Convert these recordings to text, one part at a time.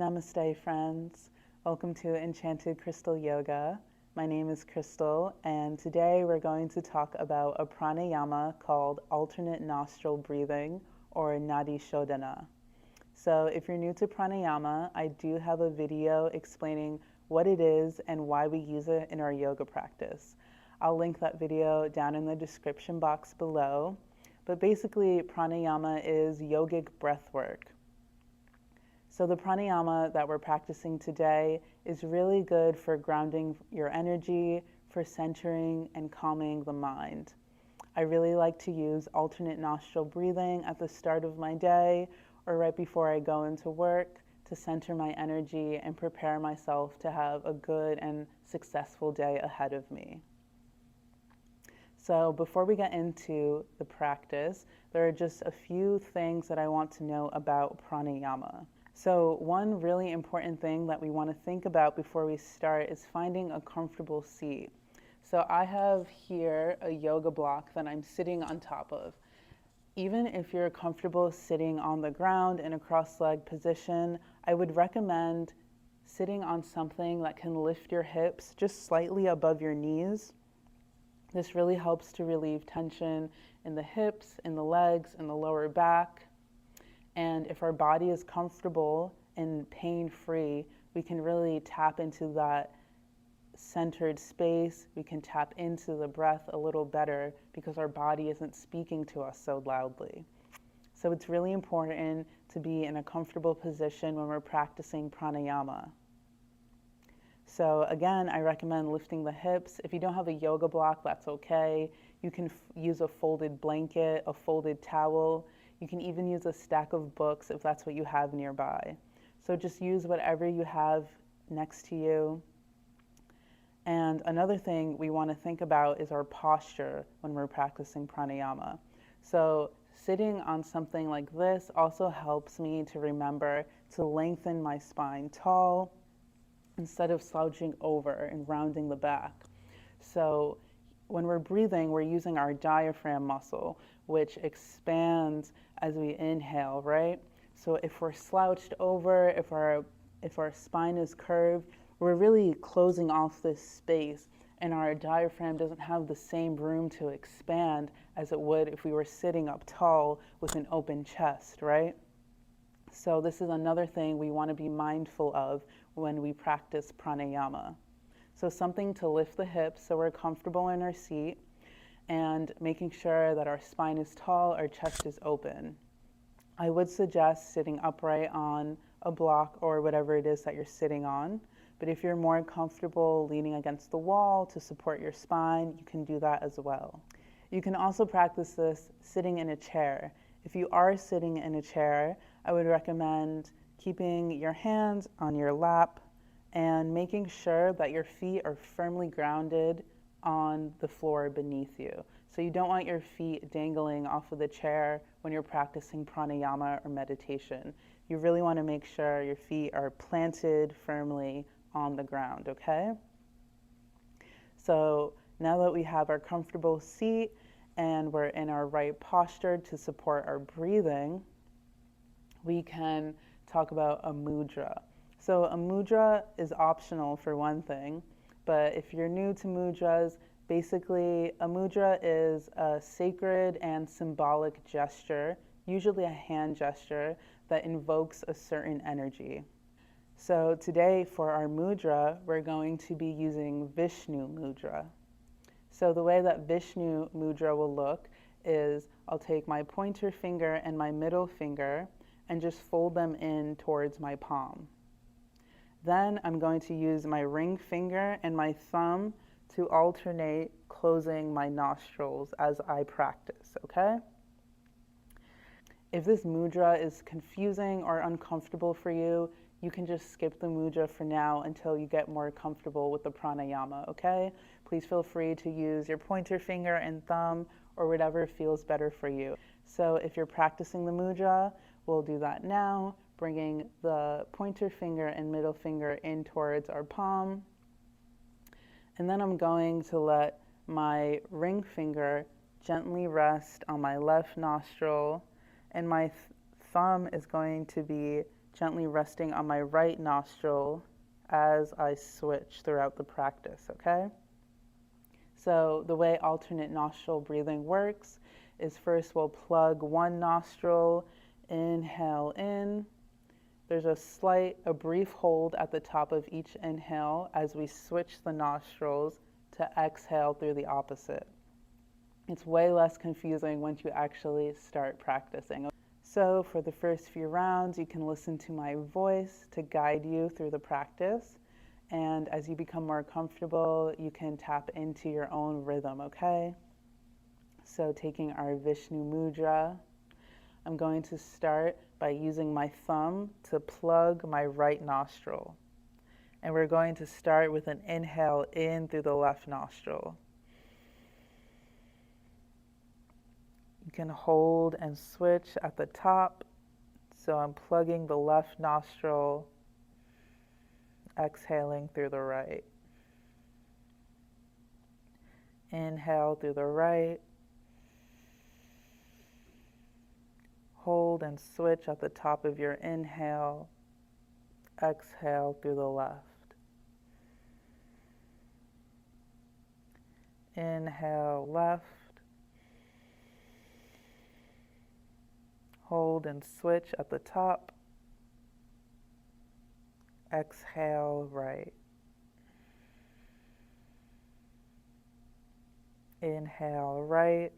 Namaste friends. Welcome to Enchanted Crystal Yoga. My name is Crystal, and today we're going to talk about a pranayama called Alternate Nostril Breathing, or Nadi Shodhana. So if you're new to pranayama, I do have a video explaining what it is and why we use it in our yoga practice. I'll link that video down in the description box below. But basically, pranayama is yogic breath work. So the pranayama that we're practicing today is really good for grounding your energy, for centering and calming the mind. I really like to use alternate nostril breathing at the start of my day or right before I go into work to center my energy and prepare myself to have a good and successful day ahead of me. So before we get into the practice, there are just a few things that I want to know about pranayama. So one really important thing that we want to think about before we start is finding a comfortable seat. So I have here a yoga block that I'm sitting on top of. Even if you're comfortable sitting on the ground in a cross-legged position, I would recommend sitting on something that can lift your hips just slightly above your knees. This really helps to relieve tension in the hips, in the legs, in the lower back. And if our body is comfortable and pain-free, we can really tap into that centered space. We can tap into the breath a little better because our body isn't speaking to us so loudly. So it's really important to be in a comfortable position when we're practicing pranayama. So again, I recommend lifting the hips. If you don't have a yoga block, that's okay. You can use a folded blanket, a folded towel. You can even use a stack of books if that's what you have nearby. So just use whatever you have next to you. And another thing we want to think about is our posture when we're practicing pranayama. So sitting on something like this also helps me to remember to lengthen my spine tall instead of slouching over and rounding the back. So when we're breathing, we're using our diaphragm muscle, which expands as we inhale, right? So if we're slouched over, if our spine is curved, we're really closing off this space, and our diaphragm doesn't have the same room to expand as it would if we were sitting up tall with an open chest, right? So this is another thing we want to be mindful of when we practice pranayama. So something to lift the hips so we're comfortable in our seat, and making sure that our spine is tall, our chest is open. I would suggest sitting upright on a block or whatever it is that you're sitting on. But if you're more comfortable leaning against the wall to support your spine, you can do that as well. You can also practice this sitting in a chair. If you are sitting in a chair, I would recommend keeping your hands on your lap and making sure that your feet are firmly grounded on the floor beneath you. So you don't want your feet dangling off of the chair when you're practicing pranayama or meditation. You really want to make sure your feet are planted firmly on the ground, okay? So now that we have our comfortable seat and we're in our right posture to support our breathing, we can talk about a mudra. So a mudra is optional for one thing, but if you're new to mudras, basically a mudra is a sacred and symbolic gesture, usually a hand gesture, that invokes a certain energy. So today for our mudra, we're going to be using Vishnu mudra. So the way that Vishnu mudra will look is I'll take my pointer finger and my middle finger and just fold them in towards my palm. Then I'm going to use my ring finger and my thumb to alternate closing my nostrils as I practice, okay? If this mudra is confusing or uncomfortable for you, you can just skip the mudra for now until you get more comfortable with the pranayama, okay? Please feel free to use your pointer finger and thumb or whatever feels better for you. So if you're practicing the mudra, we'll do that now, bringing the pointer finger and middle finger in towards our palm. And then I'm going to let my ring finger gently rest on my left nostril, and my thumb is going to be gently resting on my right nostril as I switch throughout the practice, okay? So the way alternate nostril breathing works is first we'll plug one nostril, inhale in. There's a brief hold at the top of each inhale as we switch the nostrils to exhale through the opposite. It's way less confusing once you actually start practicing. So for the first few rounds, you can listen to my voice to guide you through the practice. And as you become more comfortable, you can tap into your own rhythm, okay? So taking our Vishnu Mudra, I'm going to start by using my thumb to plug my right nostril. And we're going to start with an inhale in through the left nostril. You can hold and switch at the top. So I'm plugging the left nostril, exhaling through the right. Inhale through the right. Hold and switch at the top of your inhale. Exhale through the left. Inhale left. Hold and switch at the top. Exhale right. Inhale right.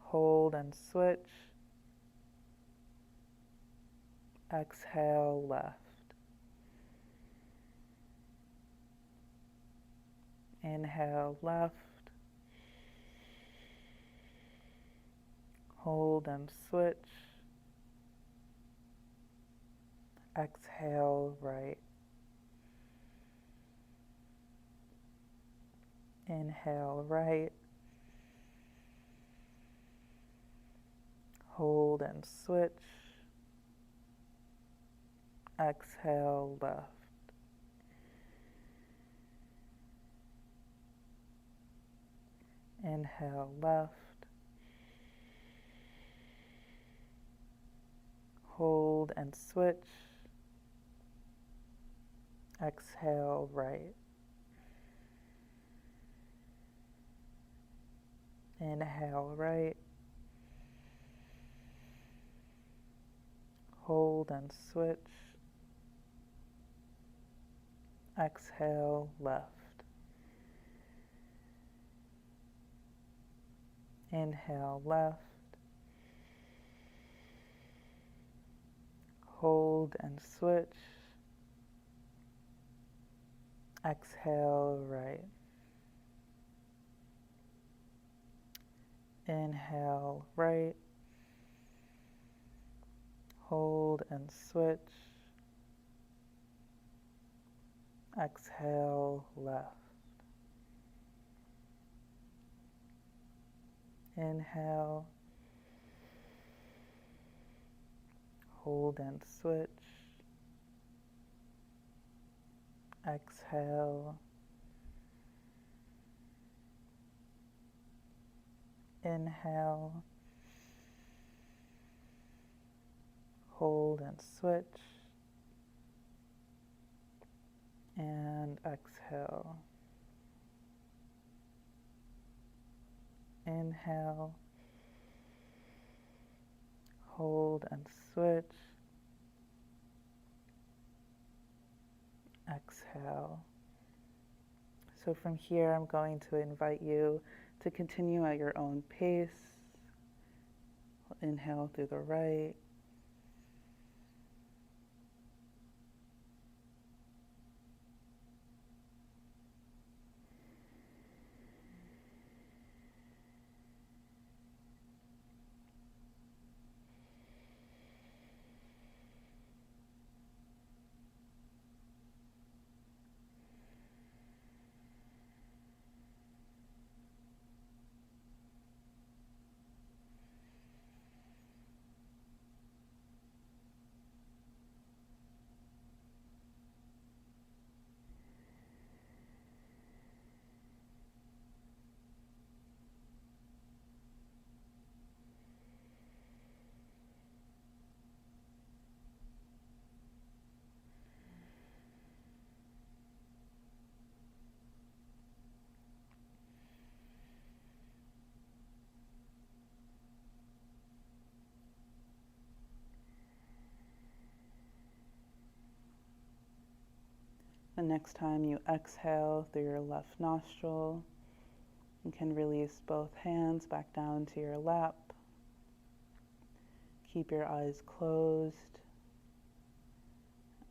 Hold and switch. Exhale left. Inhale left. Hold and switch. Exhale right. Inhale right. Hold and switch. Exhale left. Inhale left. Hold and switch. Exhale right. Inhale right. Hold and switch. Exhale left. Inhale left. Hold and switch. Exhale right. Inhale right. Hold and switch. Exhale left. Inhale. Hold and switch. Exhale. Inhale. Hold and switch. And exhale. Inhale. Hold and switch. Exhale. So from here, I'm going to invite you to continue at your own pace. Inhale through the right. The next time you exhale through your left nostril, you can release both hands back down to your lap. Keep your eyes closed.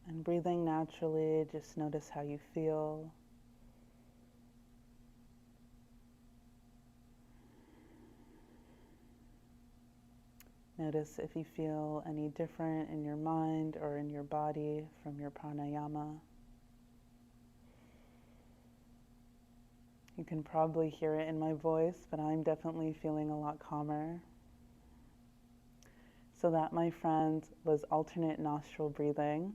And breathing naturally, just notice how you feel. Notice if you feel any different in your mind or in your body from your pranayama. You can probably hear it in my voice, but I'm definitely feeling a lot calmer. So that, my friends, was alternate nostril breathing.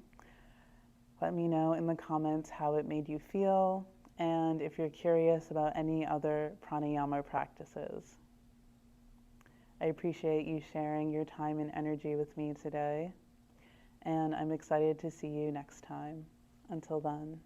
Let me know in the comments how it made you feel, and if you're curious about any other pranayama practices. I appreciate you sharing your time and energy with me today, and I'm excited to see you next time. Until then.